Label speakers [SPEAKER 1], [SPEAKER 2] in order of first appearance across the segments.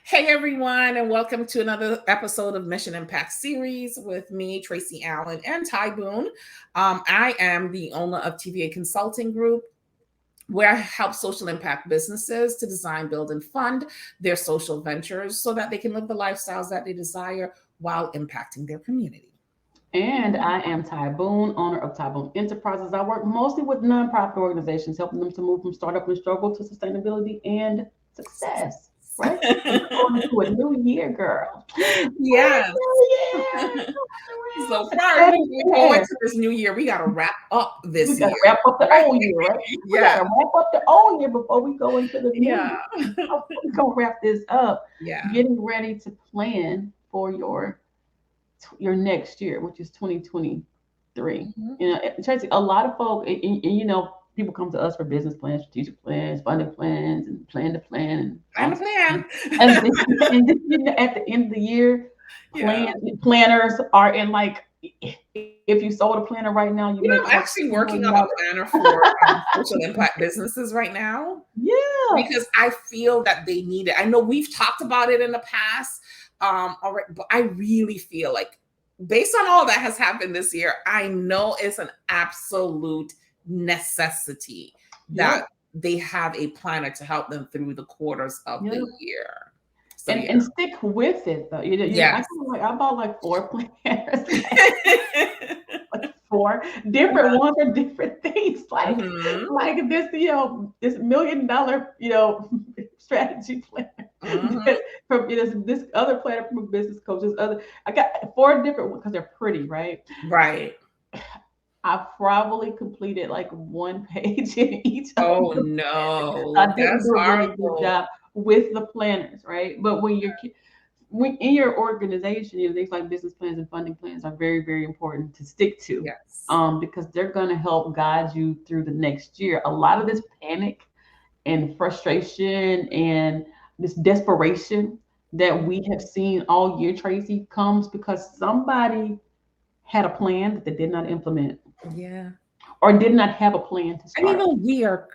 [SPEAKER 1] Hey everyone, and welcome to another episode of Mission Impact Series with me, Tracy Allen, and Ty Boone. I am the owner of TVA Consulting Group, where I help social impact businesses to design, build, and fund their social ventures so that they can live the lifestyles that they desire while impacting their community.
[SPEAKER 2] And I am Ty Boone, owner of Ty Boone Enterprises. I work mostly with nonprofit organizations, helping them to move from startup and struggle to sustainability and success. Right? We're going into a new year, girl.
[SPEAKER 1] Yes.
[SPEAKER 2] New year.
[SPEAKER 1] So prior to going into this new year, we got to wrap up this year.
[SPEAKER 2] We got to wrap up the old year, right? We got to wrap up the old year before we go into the new year. We're going to wrap this up.
[SPEAKER 1] Yeah.
[SPEAKER 2] Getting ready to plan for your next year, which is 2023. Tracy, a lot of folk, and people come to us for business plans, strategic plans, funding plans, and plan to plan.
[SPEAKER 1] And plan.
[SPEAKER 2] And at the end of the year, planners are in like, if you sold a planner right now,
[SPEAKER 1] I'm actually working on a planner for social impact businesses right now.
[SPEAKER 2] Yeah.
[SPEAKER 1] Because I feel that they need it. I know we've talked about it in the past. Already, but I really feel like based on all that has happened this year, I know it's an absolute necessity that they have a planner to help them through the quarters of the year. So,
[SPEAKER 2] and stick with it though. I bought like 4 planners. Like 4 different ones for different things. Like this, this $1 million, strategy planner. From this other planner from a business coach. I got 4 different ones because they're pretty, right?
[SPEAKER 1] Right.
[SPEAKER 2] I probably completed like 1 page in each.
[SPEAKER 1] Oh no,
[SPEAKER 2] I didn't do a really good job with the planners, right? But when in your organization, things like business plans and funding plans are very, very important to stick to.
[SPEAKER 1] Yes.
[SPEAKER 2] Because they're going to help guide you through the next year. A lot of this panic and frustration and this desperation that we have seen all year, Tracy, comes because somebody had a plan that they did not implement.
[SPEAKER 1] Yeah.
[SPEAKER 2] Or did not have a plan to start.
[SPEAKER 1] And even we are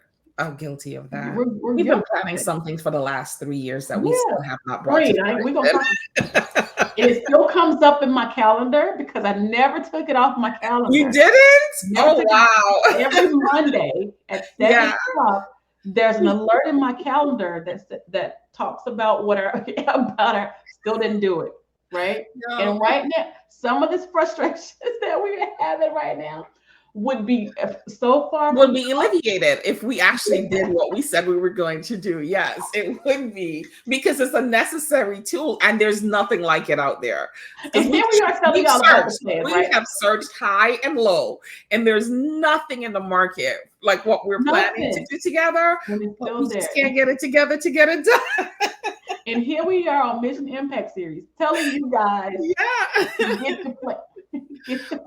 [SPEAKER 1] guilty of that. We've been planning something for the last 3 years that we still have not brought to life.
[SPEAKER 2] It still comes up in my calendar because I never took it off my calendar.
[SPEAKER 1] You didn't? Oh, wow.
[SPEAKER 2] Every Monday at 7 o'clock, there's an alert in my calendar that talks about still didn't do it. Right? No. And right now, some of this frustrations that we're having right now would be
[SPEAKER 1] alleviated if we actually did what we said we were going to do. Yes, it would be, because it's a necessary tool and there's nothing like it out there.
[SPEAKER 2] And here we are telling y'all about the plan,
[SPEAKER 1] we have searched high and low, and there's nothing in the market like what we're planning to do together. We just can't get it together to get it done.
[SPEAKER 2] And here we are on Mission Impact Series telling you guys, get the plan.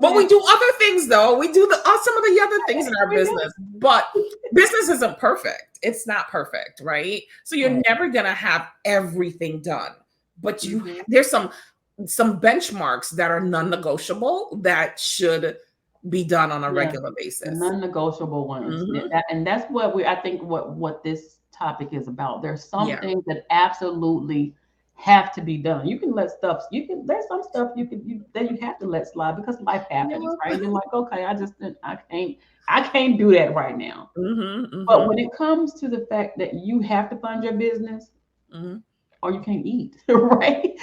[SPEAKER 1] But we do other things though. We do some of the other things in our business, but business isn't perfect. It's not perfect, right? So you're never gonna have everything done, but there's some benchmarks that are non-negotiable that should be done on a regular basis.
[SPEAKER 2] Non-negotiable ones, and that's what I think what this topic is about. There's some things that absolutely have to be done. You can let stuff. There's some stuff that you have to let slide because life happens, right? You're like, okay, I can't do that right now. But when it comes to the fact that you have to fund your business, or you can't eat, right?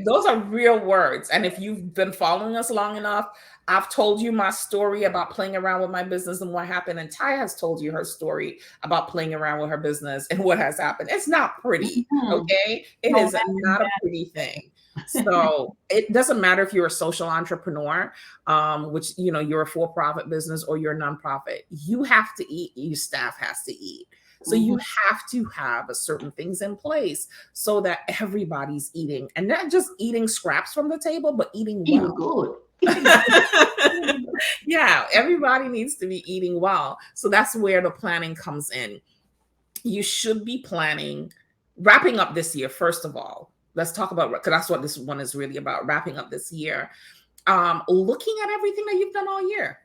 [SPEAKER 1] Those are real words. And if you've been following us long enough, I've told you my story about playing around with my business and what happened. And Ty has told you her story about playing around with her business and what has happened. It's not pretty, okay? It is not a pretty thing. So it doesn't matter if you're a social entrepreneur, which, you're a for-profit business or you're a nonprofit. You have to eat. Your staff has to eat. So you have to have certain things in place so that everybody's eating, and not just eating scraps from the table, but eating
[SPEAKER 2] good.
[SPEAKER 1] Yeah, everybody needs to be eating well. So that's where the planning comes in. You should be wrapping up this year. First of all, let's talk about, because that's what this one is really about, wrapping up this year. Looking at everything that you've done all year.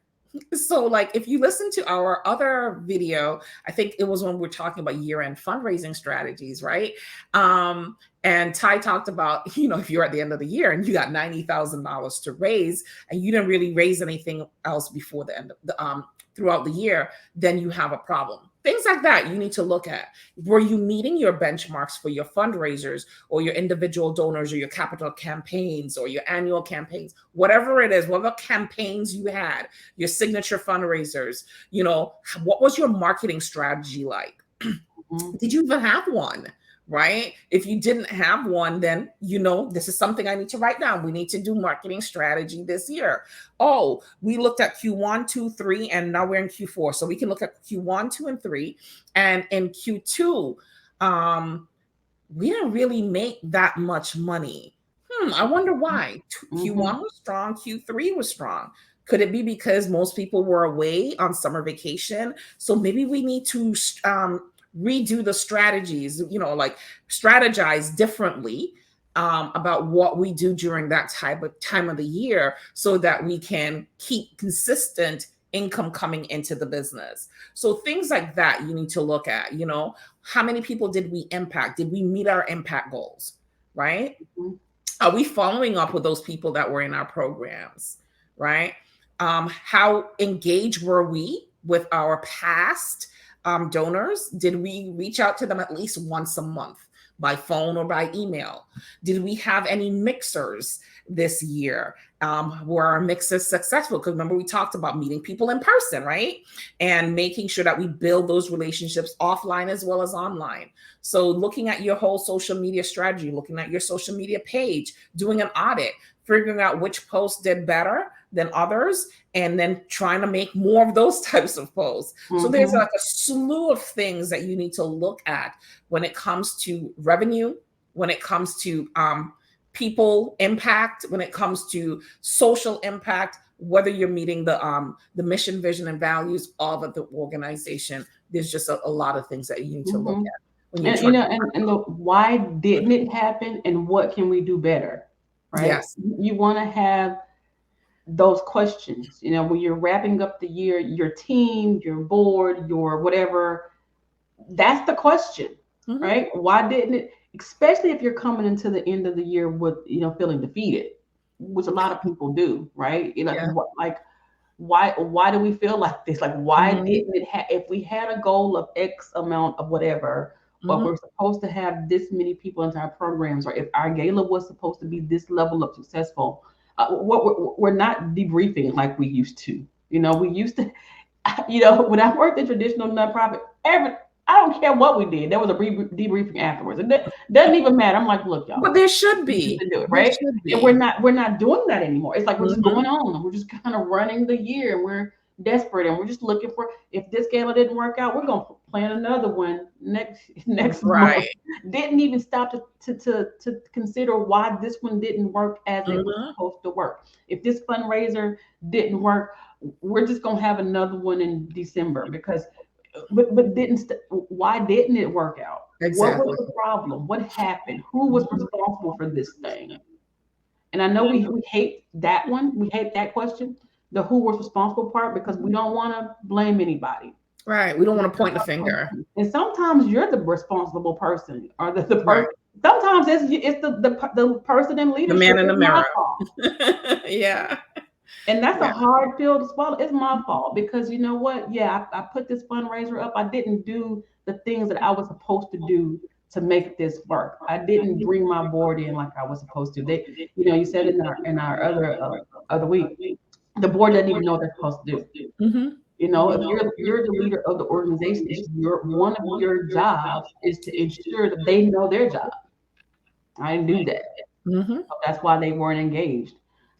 [SPEAKER 1] So, like, if you listen to our other video, I think it was when we're talking about year-end fundraising strategies, right? And Ty talked about, if you're at the end of the year and you got $90,000 to raise and you didn't really raise anything else before the end of the throughout the year, then you have a problem. Things like that you need to look at. Were you meeting your benchmarks for your fundraisers or your individual donors or your capital campaigns or your annual campaigns, whatever it is, whatever campaigns you had, your signature fundraisers, what was your marketing strategy like? Did you even have one? Right? If you didn't have one, then this is something I need to write down. We need to do marketing strategy this year. Oh, we looked at Q1, 2, 3, and now we're in Q4. So we can look at Q1, 2, and 3. And in Q2, we didn't really make that much money. I wonder why. Q1 was strong, Q3 was strong. Could it be because most people were away on summer vacation? So maybe we need to redo the strategies, like strategize differently about what we do during that time of the year so that we can keep consistent income coming into the business. So things like that you need to look at, how many people did we impact? Did we meet our impact goals, right? Are we following up with those people that were in our programs, right? How engaged were we with our past donors? Did we reach out to them at least once a month by phone or by email? Did we have any mixers this year? Were our mixers successful? Because remember, we talked about meeting people in person, right? And making sure that we build those relationships offline as well as online. So looking at your whole social media strategy, looking at your social media page, doing an audit, figuring out which posts did better than others, and then trying to make more of those types of posts. So there's like a slew of things that you need to look at when it comes to revenue, when it comes to people impact, when it comes to social impact, whether you're meeting the mission, vision, and values of the organization. There's just a lot of things that you need to look at. When you're
[SPEAKER 2] and the why didn't it happen and what can we do better, right?
[SPEAKER 1] Yes.
[SPEAKER 2] You want to have those questions, when you're wrapping up the year, your team, your board, your whatever, that's the question, right? Why didn't it, especially if you're coming into the end of the year with, feeling defeated, which a lot of people do, right? Why do we feel like this? Like, why didn't it if we had a goal of X amount of whatever, but we're supposed to have this many people into our programs, or if our gala was supposed to be this level of successful, we're not debriefing like we used to. We used to, when I worked in traditional nonprofit, I don't care what we did, there was a debriefing afterwards. It doesn't even matter. I'm like, look, y'all.
[SPEAKER 1] But there should be.
[SPEAKER 2] Do it, right? And we're not doing that anymore. It's like we're just going on and we're just kind of running the year and we're desperate and we're just looking for, if this gala didn't work out, we're gonna plan another one next month. Didn't even stop to consider why this one didn't work as it was supposed to work. If this fundraiser didn't work, we're just gonna have another one in December because but why didn't it work out? Exactly. What was the problem? What happened? Who was responsible for this thing? And I know we hate that one. We hate that question, the who was responsible part, because we don't want to blame anybody.
[SPEAKER 1] Right. We don't want to point the finger.
[SPEAKER 2] And sometimes you're the responsible person, or the person. Right. Sometimes it's the person in leadership.
[SPEAKER 1] The man in the mirror. Yeah.
[SPEAKER 2] And that's a hard pill to swallow. It's my fault because you know what? Yeah, I put this fundraiser up. I didn't do the things that I was supposed to do to make this work. I didn't bring my board in like I was supposed to. You said in our other week, the board doesn't even know what they're supposed to do. If you're the leader of the organization, one of your jobs is to ensure that they know their job. I didn't do that. So that's why they weren't engaged.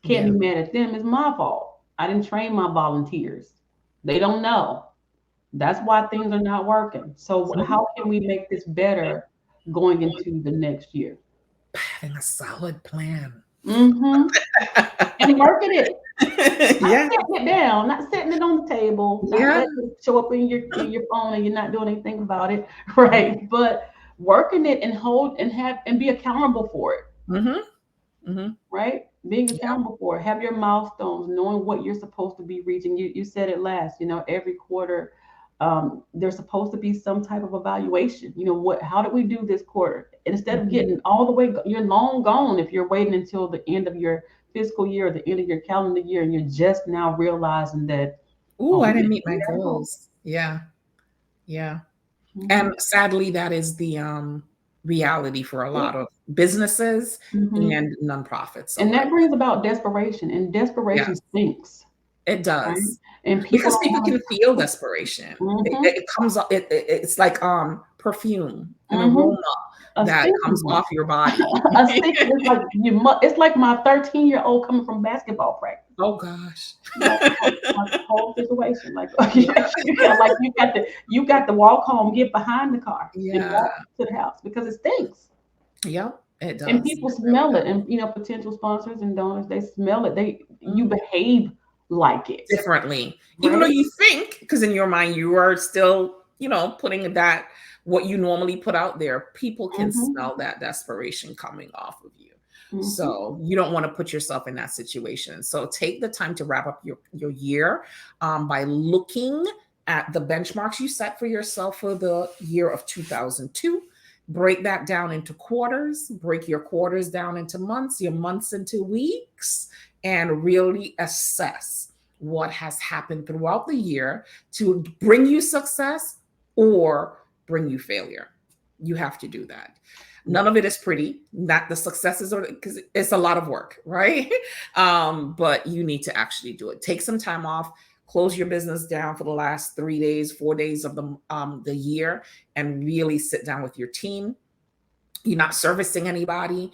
[SPEAKER 2] Can't be mad at them. It's my fault. I didn't train my volunteers. They don't know. That's why things are not working. So how can we make this better going into the next year?
[SPEAKER 1] Having a solid plan.
[SPEAKER 2] And working it. Not setting it down, not setting it on the table, not letting it show up in your phone and you're not doing anything about it, right? But working it and be accountable for it. Right? being
[SPEAKER 1] Yeah.
[SPEAKER 2] accountable for it. Have your milestones, knowing what you're supposed to be reaching. You said it last, every quarter, there's supposed to be some type of evaluation. How did we do this quarter? And instead of
[SPEAKER 1] Mhm.
[SPEAKER 2] getting all the way, you're long gone if you're waiting until the end of your fiscal year or the end of your calendar year, and you're just now realizing that,
[SPEAKER 1] Ooh,
[SPEAKER 2] oh,
[SPEAKER 1] I
[SPEAKER 2] we
[SPEAKER 1] didn't
[SPEAKER 2] didn't
[SPEAKER 1] meet
[SPEAKER 2] do
[SPEAKER 1] my
[SPEAKER 2] that at all.
[SPEAKER 1] goals. Yeah. Yeah.
[SPEAKER 2] Hmm.
[SPEAKER 1] And sadly, that is the reality for a lot of businesses
[SPEAKER 2] Hmm.
[SPEAKER 1] and nonprofits
[SPEAKER 2] And
[SPEAKER 1] alike.
[SPEAKER 2] that brings about desperation, and desperation
[SPEAKER 1] Yes,
[SPEAKER 2] stinks,
[SPEAKER 1] it
[SPEAKER 2] right?
[SPEAKER 1] does.
[SPEAKER 2] And people
[SPEAKER 1] Because
[SPEAKER 2] don't
[SPEAKER 1] people can
[SPEAKER 2] want
[SPEAKER 1] feel desperation. It,
[SPEAKER 2] to.
[SPEAKER 1] it comes up, it's like perfume, an
[SPEAKER 2] Hmm.
[SPEAKER 1] aroma
[SPEAKER 2] A
[SPEAKER 1] that
[SPEAKER 2] stinky
[SPEAKER 1] comes
[SPEAKER 2] one.
[SPEAKER 1] off your body.
[SPEAKER 2] A stinky. It's like my 13-year-old coming from basketball practice.
[SPEAKER 1] Oh gosh.
[SPEAKER 2] Like the whole situation. Like
[SPEAKER 1] Yeah.
[SPEAKER 2] yeah, like you got to walk home, get behind the car, and
[SPEAKER 1] Yeah.
[SPEAKER 2] walk to the house because it stinks.
[SPEAKER 1] Yep, it
[SPEAKER 2] And
[SPEAKER 1] does.
[SPEAKER 2] people
[SPEAKER 1] It really
[SPEAKER 2] smell it.
[SPEAKER 1] does.
[SPEAKER 2] And potential sponsors and donors, they smell it. You
[SPEAKER 1] Mhm.
[SPEAKER 2] behave like it,
[SPEAKER 1] Differently, even though
[SPEAKER 2] right?
[SPEAKER 1] you think, because in your mind you are still, putting that what you normally put out there, people can
[SPEAKER 2] Mm-hmm.
[SPEAKER 1] smell that desperation coming off of you.
[SPEAKER 2] Mm-hmm.
[SPEAKER 1] So you don't want to put yourself in that situation. So take the time to wrap up your year by looking at the benchmarks you set for yourself for the year of 2002. Break that down into quarters, break your quarters down into months, your months into weeks, and really assess what has happened throughout the year to bring you success or bring you failure. You have to do that. None of it is pretty. Not the successes, or because it's a lot of work, right? But you need to actually do it. Take some time off. Close your business down for the last 3 days, 4 days of the year, and really sit down with your team. You're not servicing anybody,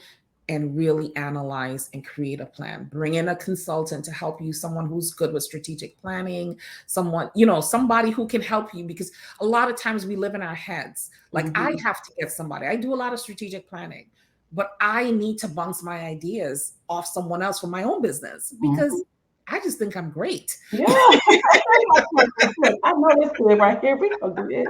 [SPEAKER 1] and really analyze and create a plan. Bring in a consultant to help you, someone who's good with strategic planning, someone, somebody who can help you, because a lot of times we live in our heads. Like, I
[SPEAKER 2] Mm-hmm.
[SPEAKER 1] have to get somebody. I do a lot of strategic planning, but I need to bounce my ideas off someone else for my own business
[SPEAKER 2] Mm-hmm.
[SPEAKER 1] because I just think I'm great.
[SPEAKER 2] Yeah. Look, I know this kid right here. We gonna do this.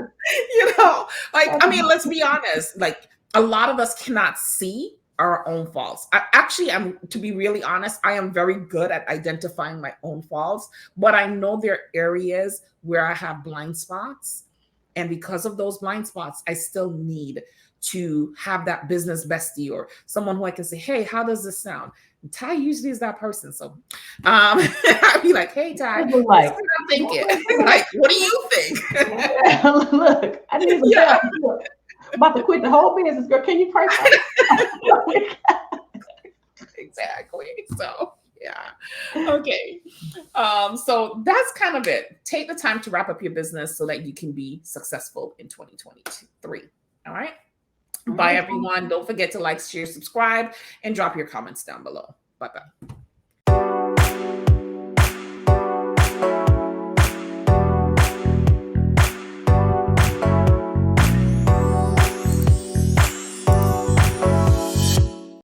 [SPEAKER 1] Like, I mean, let's be honest, like, a lot of us cannot see our own faults. I'm, to be really honest, I am very good at identifying my own faults, but I know there are areas where I have blind spots, and because of those blind spots, I still need to have that business bestie or someone who I can say, hey, how does this sound? And Ty usually is that person. So I'd be like, hey, Ty,
[SPEAKER 2] It
[SPEAKER 1] this
[SPEAKER 2] was
[SPEAKER 1] is
[SPEAKER 2] like,
[SPEAKER 1] what I'm thinking. Like, what do you think?
[SPEAKER 2] look, I need some
[SPEAKER 1] Yeah,
[SPEAKER 2] help. Look, I'm about to quit the whole business, girl. Can you pray for me?
[SPEAKER 1] exactly. So yeah. Okay. So that's kind of it. Take the time to wrap up your business so that you can be successful in 2023. All right.
[SPEAKER 2] All
[SPEAKER 1] Bye,
[SPEAKER 2] right.
[SPEAKER 1] everyone. Don't forget to like, share, subscribe, and drop your comments down below. Bye bye.